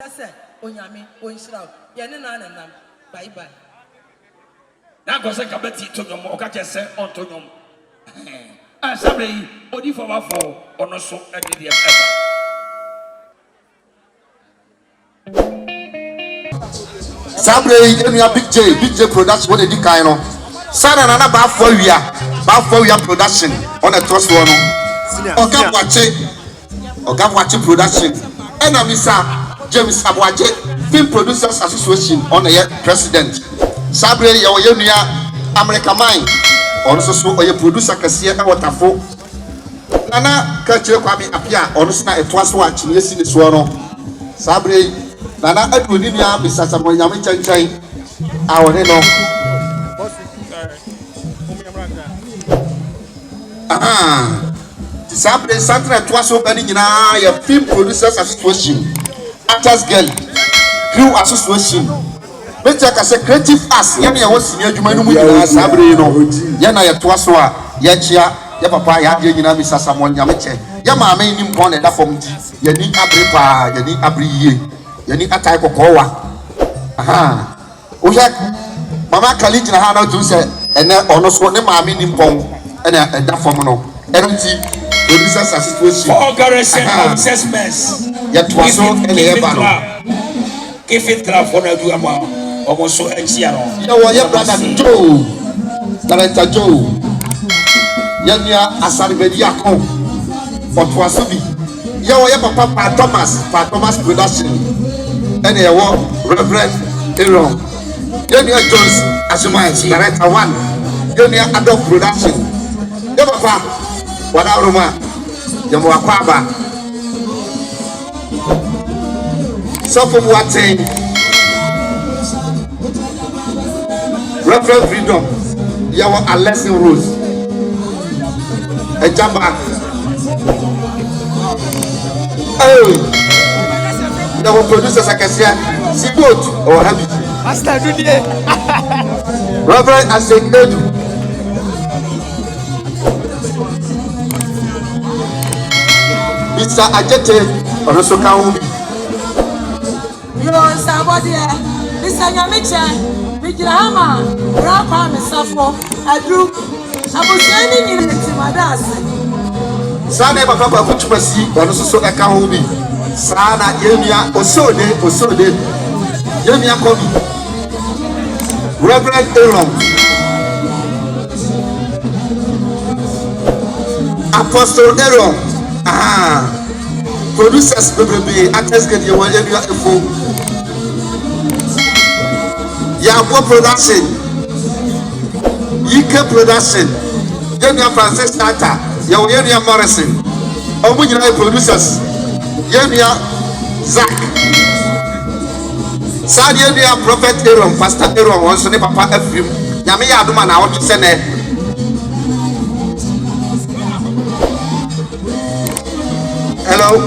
say onyame onhyira ye ne na nanam bye bye na go say kabeti to nyom o ka chese on to nyom sabre odi for wa for ono so e de eba sabre enya big J production what dey di kan no sana na ba for wia production on the trust one oga wachi production ena misa James Abwaje Film Producers Association on the president sabre ye wo yenua America mine on so oye producer kase e wotafo nana ka kire kwa mi apia on so na etoaso a chinyesi ne so no sabre nana aduni nia bisasa mo nyame chanchan a wone no sabre santra etoaso bani nyina ya Film Producers Association Actors Guild Crew Association Better ka say creative arts ya na wo sini adwuma no mu nyina sabre no ya na ya toaso a ya chia ya papa ya de nyina bisasa mo nyame che ya maame ni mpon na da fom di ya ni abre pa ya ni abre yie ya ni atai kokowa o ya mama kali jina ha na tu se ene ono so ne maame ni mpon ena da fom no enti Producers Association Organization of assessments ya toaso ene ya ba no if it trap for na du ama almost so exia no ya wo ya brother Joe director Joe ya nia asarbedi akon otoaso bi ya wo ya papa Pa Thomas production ene ya wo Reverend Aaron ya nia Jones Asumai director 1 ya nia Adolf production ya papa wala roma ya mo akwaba so for what Reverend Freedom ya wo Alexis Rose ejamba ya wo producer Sakasia Sibot or Habi Master Dudie Reverend Asekedu Mr. Ajete Orosoka Umi yo somebody Mr. Nyamiche Mijirama Rapa Mesafo Adu Abuseni ni ntimadase Sana papa kwa kuchupasi Orososo Eka Umi Sana yemia osode yemia komi Reverend Aaron Apostle Aaron producers BBB Actors Guild ye won yemia efo YAHWEH production UK production yemia Francis Tata ye won yemia Morrison omu nyina producers yemia Zach Sadi yemia Prophet Aaron Pastor Aaron won so ne papa afrim nyame ya adoma na wotwe se ne hello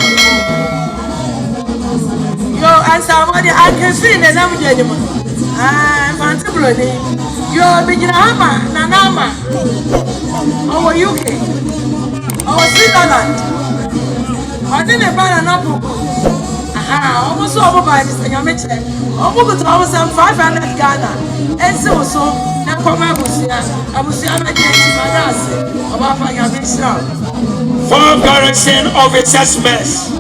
yo and somebody I can see the name jenimo Fantibroni yo Mijirama Nanama our UK our Switzerland I didn't buy an apple almost over by Mr. Nyamiche almost 500 Ghana and so na come abusia na get madase oba Nyamiche for correction of assessments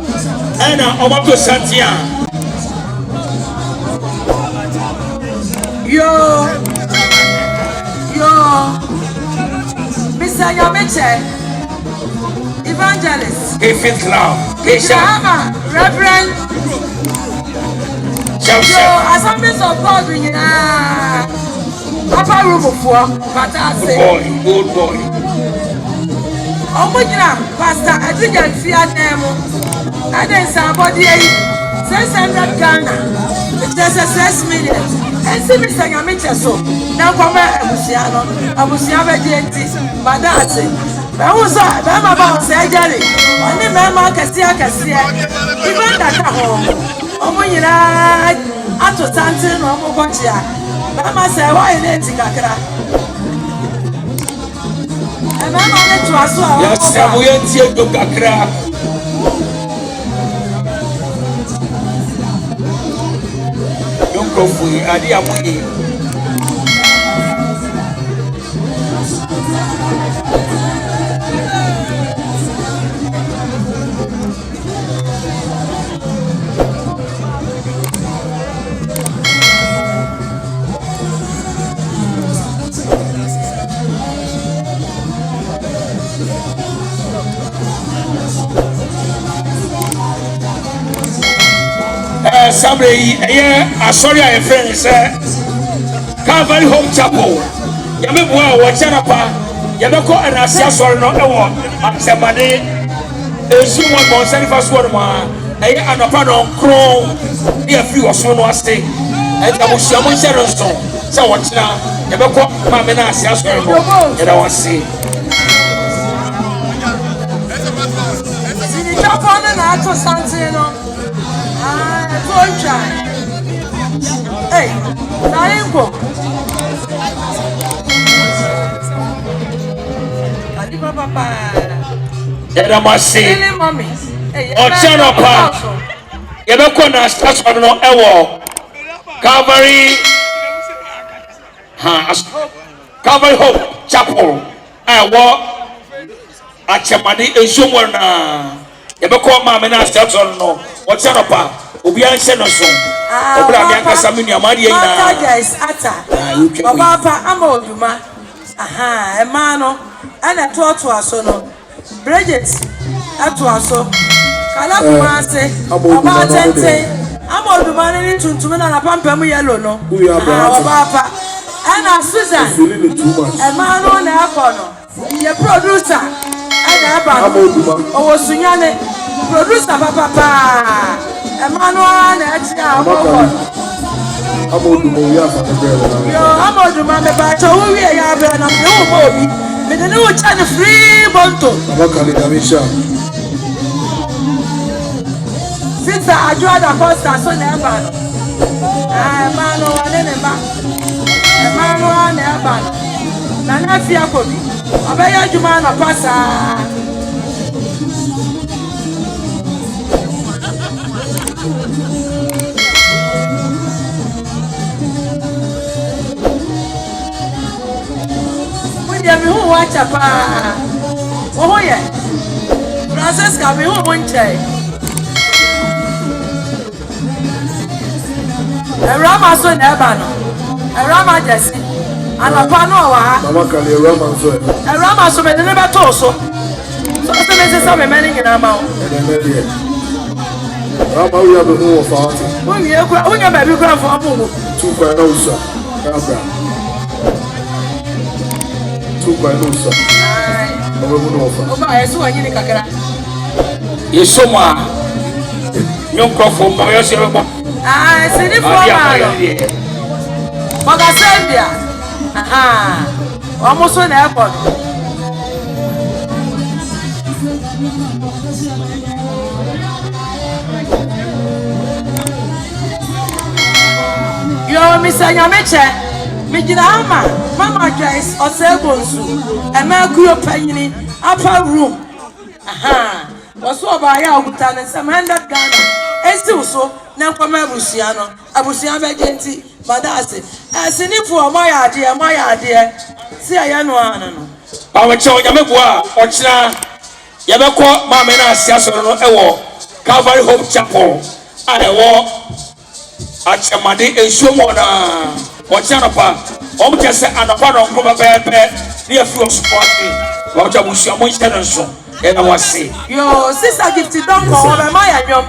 and over to Santia yo Mr. Nyamiche evangelist if it love Reverend yo Assemblies of God Papa room for Batase good boy Omujina Pastor Adrian Fianemo and then somebody 600 Ghana just a 6 million and see Mr. Nyamiche so now come Abusiano Jenti Badati Bawusa Bama Bawu Surgery Oni Mema Kasia even that home Omujina Ato Tantin Omukochia Bama say why you need kakra yes abuye tie do kakra Kofi, Adiamu. Somebody, sorry, I friend say Calvary Home Chapel. Yabe boa wo chanapa. Yabe ko anasia sorry no ewo asemade ezu mo bon sani fa so ma eye anopa no kro e afi wo so no ase e ta mo hia mo nhyere nso se wo kira yabe ko ma me na asia sorry no e da wase Sini Japan na ato sante no. Hey, Naingo. Adiba papa. Edamasi. Really, mommy. Ochanopa. Yebeko na station no ewo. Calvary. Calvary Hope Chapel. Ewo. Achemadi esumo na. Yebeko ma me na station no. Ochanopa. Obi anse no so. Obra mi ankasa me nuamade yin na. Mata is ata. Baba pa amoduma. Aha, e ma no. Ana to aso no. Bridget ato aso. Kala kuma ase. Baba tente. Amoduma ni tuntum na pampam yellow no. Baba pa. Ana Susan. E ma no na akono. Ye producer. Ana aba. Owo sunyane. Producer papa. Emmanuel na echi amoko. Amodumo ya fa ebere. Yo amoduma me ba cho wi ya be na me wo obi. Me de no cha ne free bonto. Abakali damisha. Sister Ajuada Costa so na eba no. Emmanuel ne ba. Emmanuel na eba no. Na na fi akobi. Obeya juma na pasa. Me who watch a pa. Oh, yeah. Francesca, me who won't say. A Rama son Ebano, a Rama Jessie, and a Panoa. Abakali Rama so. A Rama so many never told so. So, this is some many in our mouth. Rama, we have a move of art. When you baby grand for a move. 2 by no sir. 2 by no sir. Oh, I saw you in Kakara. Yes, so ma. Young Crawford, my yourself. I said it for a Magasembia. Aha. Almost on airport. Yo, Mr. Yameche. Mama Joyce or Sebonsu, a Mercury penny, upper room. Aha, was so by Yahutan and some 100 Ghana, and still so, now come Abusiano, Abusiana Genti, but that's it. As in it for my idea, see, I know. Our child Yamekwa, Ochna, Yameko, Mamma, Siason, Ewo, Calvary Hope Chapel, I walk at Chamadi and Shumona. Ochanopa, Omjase and a part of Proba near Fuel Sporting, Roger Bushia Moistenson, and I was say, Yo, sister gifted don't go over my yum,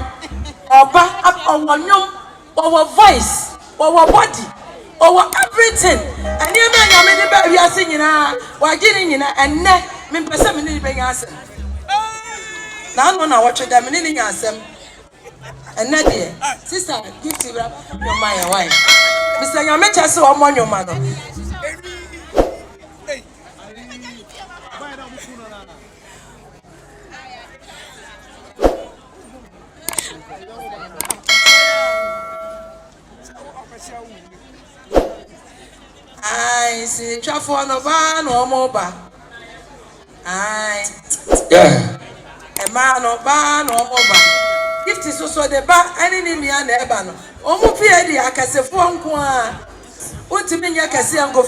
or back up on one yum, our voice, our body, our everything. And you may have many baby are singing, while getting in and neck, mean per 7 minutes being answered. Now, I watch them in answer. And Nadia, sister, give you my wife. Mr. Yamecha so among your mother. I see traffic on the van or mobile. yeah, a man or ban or mobile. If this was so the bar, any name and ebano. Omo pie di akasefo nko a. Wontimi nya kase anko.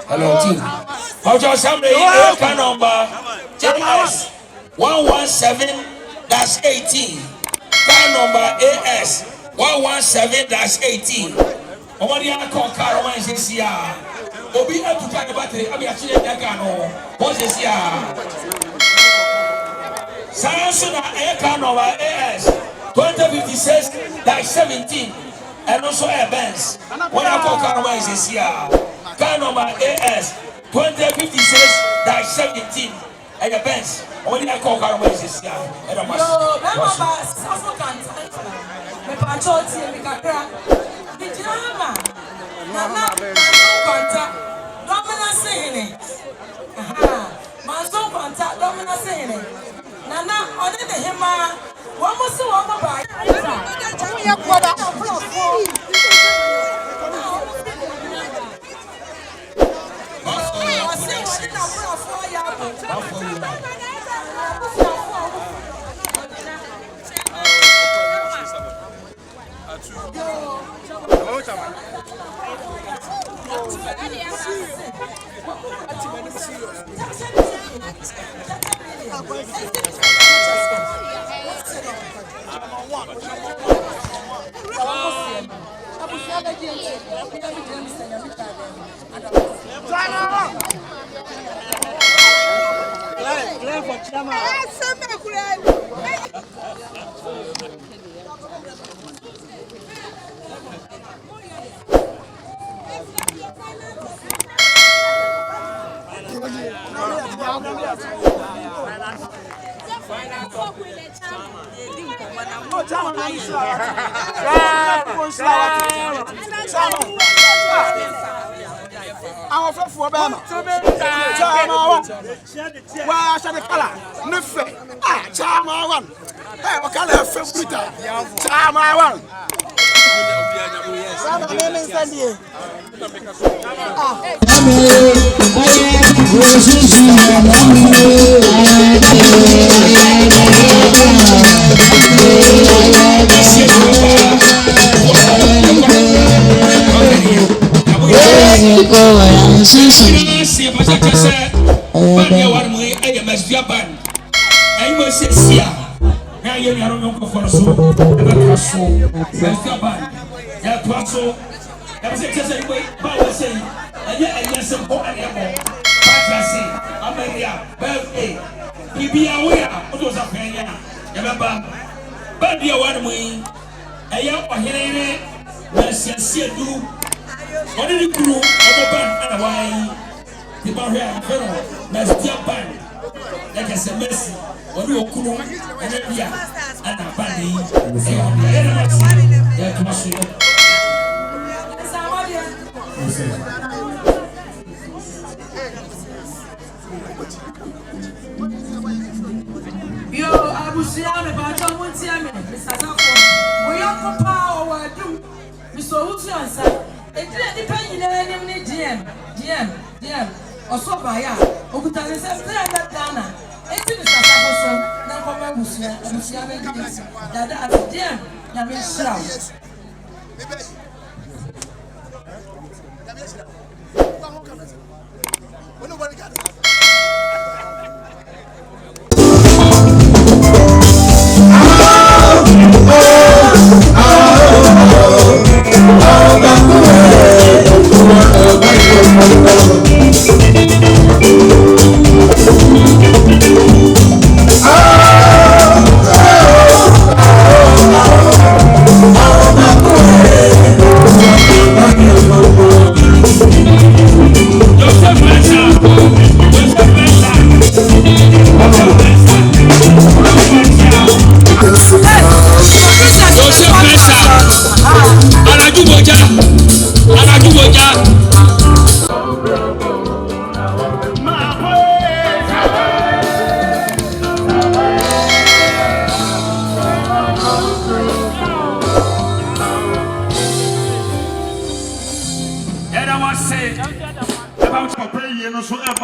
Hello, team. How to assembly car number AS 117-18. Car number AS 117-18. Omadi akọ car one is here. Obi atu car battery abi achile na car no. What is here? Science na car number AS 2056-17. And also a Benz. When I call car one is here. Car number AS 2056-17 and the bench. Only I call Caromais. Yo, remember, Safu can't. Me pachoti, me kakra. The drama. Nana, Manson Domina saying it. Manson Quanta, Domina saying it. Nana, on the Hima, one was so over by. Our friend for Obama. Why should the color? Nothing. Chama one. Hey, what color of Peter? Chama one. What did you do? I'm a band and why the barrier fellow, Mestia band. Like I said, Messi, what do you cool and then yeah, and a bandy, and the elements, they're to us. Yo, Abusiame, but I won't see me, Mr. Sako. We are for power, do Mr. Uchiansa. It depends on any DM, or so by ya. Okutani says, Dana. It's in the Sako, now come and Busiame, that as a DM, Yamin Shroud.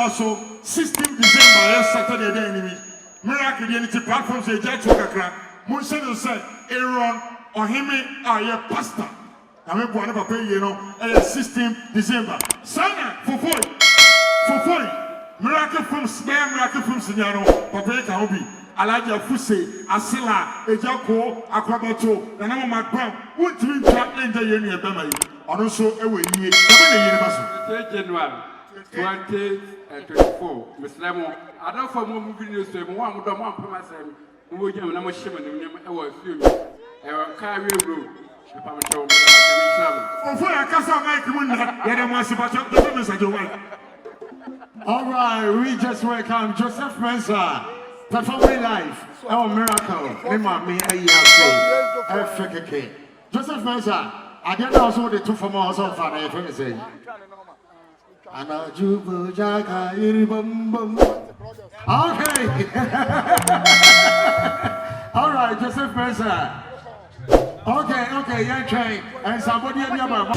So 16 December, Saturday day enemy. Miracle unity platforms a judge Wakakra. Munsen said, Aaron or him are your pastor. I mean, one of a 16 December. Sana for 40. Miracle from Spare, Miracle from Signano, Papa Kaobi, Alaja Fuse, Asila, Ejako, Akokorbeto, and I'm my grand. What do you trap in the Yeni Abemai? And also, away, January 2024, Miss Lemon. I don't for more movie news to one with the one for myself. Who will give them a shimmer and our film. Our carrier road. For I can't make you win that. Yet I must about your business at your wife. All right, we just welcome Joseph Mensah performing live. Our miracle. FKK. Joseph Mensah, I don't know also the two from us on fire. I think it's okay. All right, Joseph Mensah. Okay, yeah, okay. And somebody in your mouth.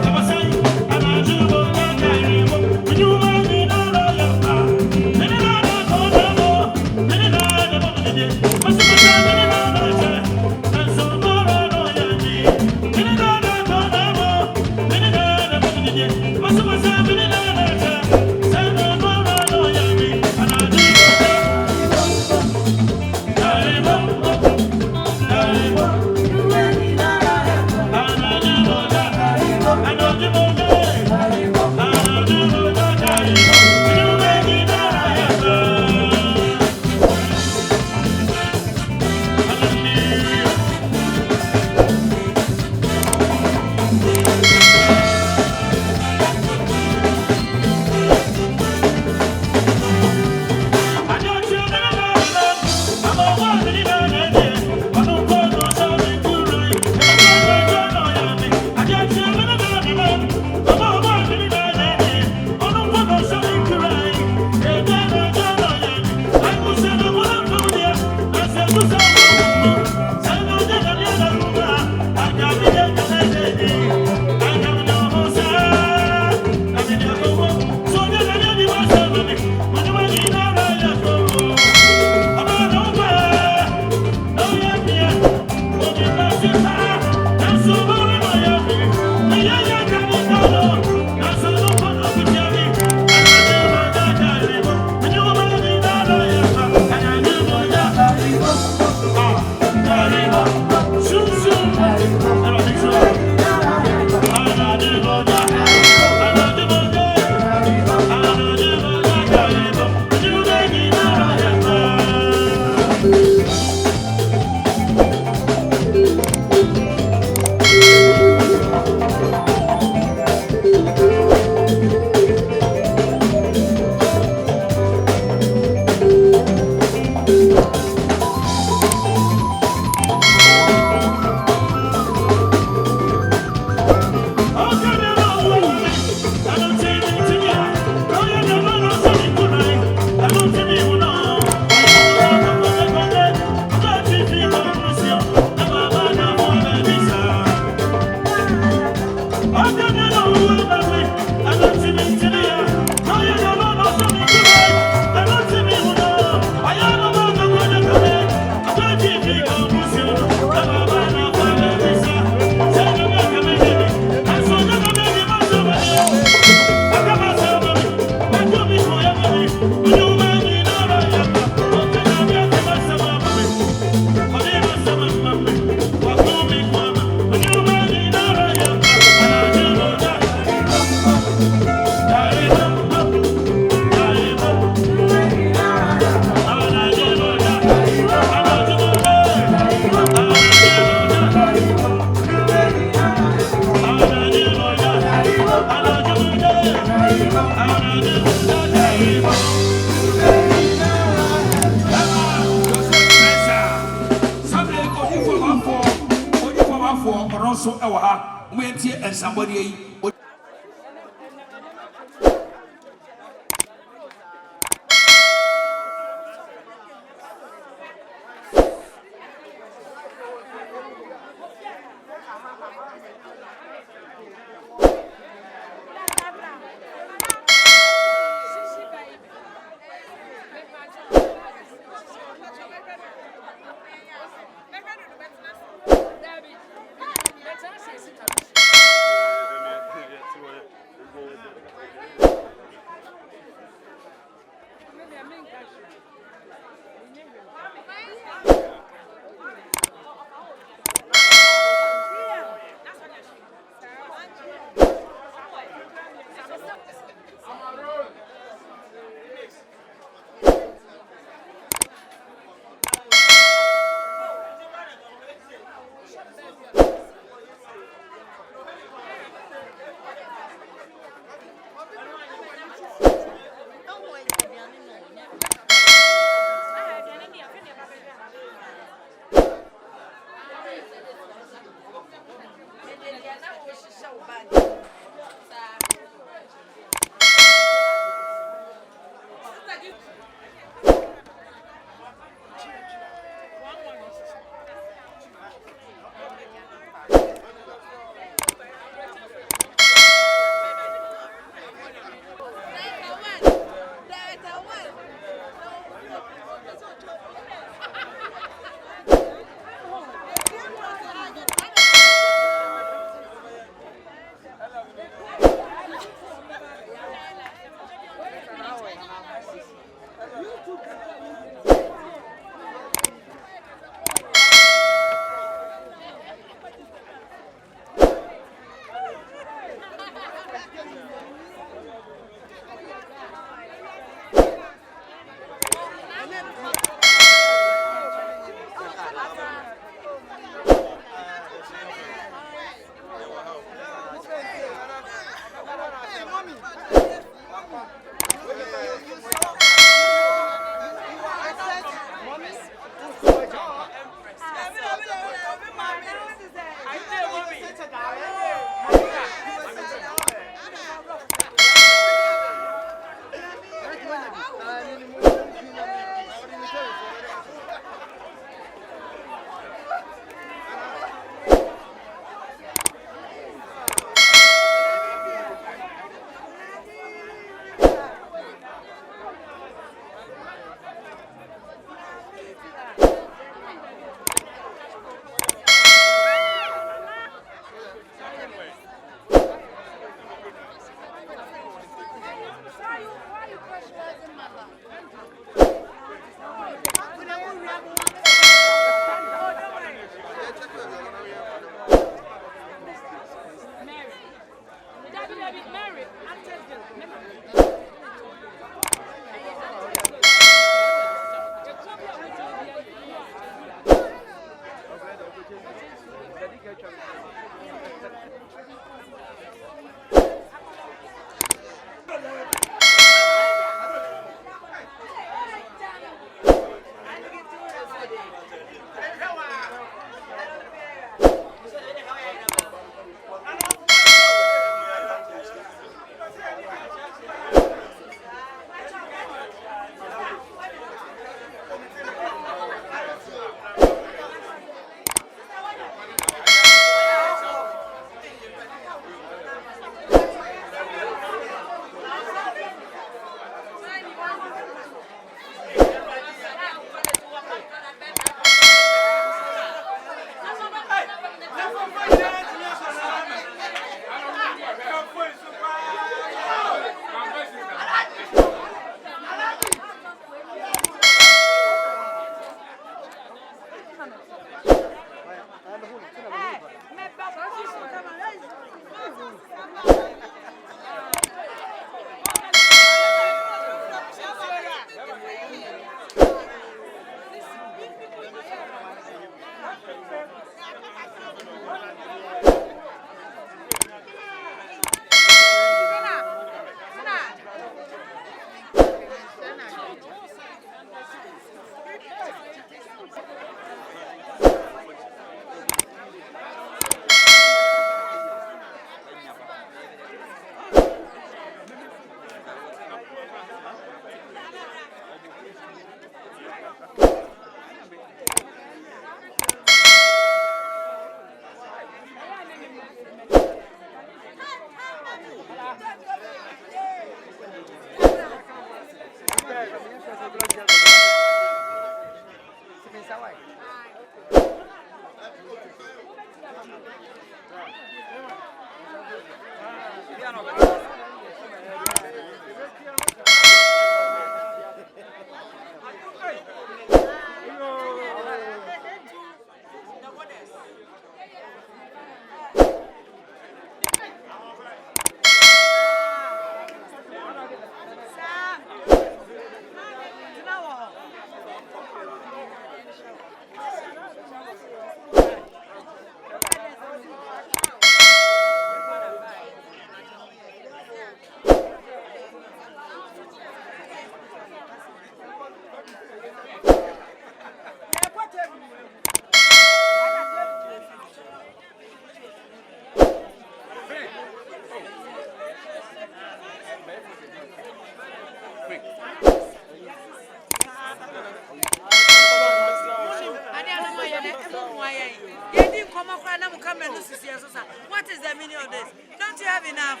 What is the meaning of this? Don't you have enough?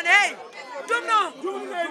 Hey, don't know.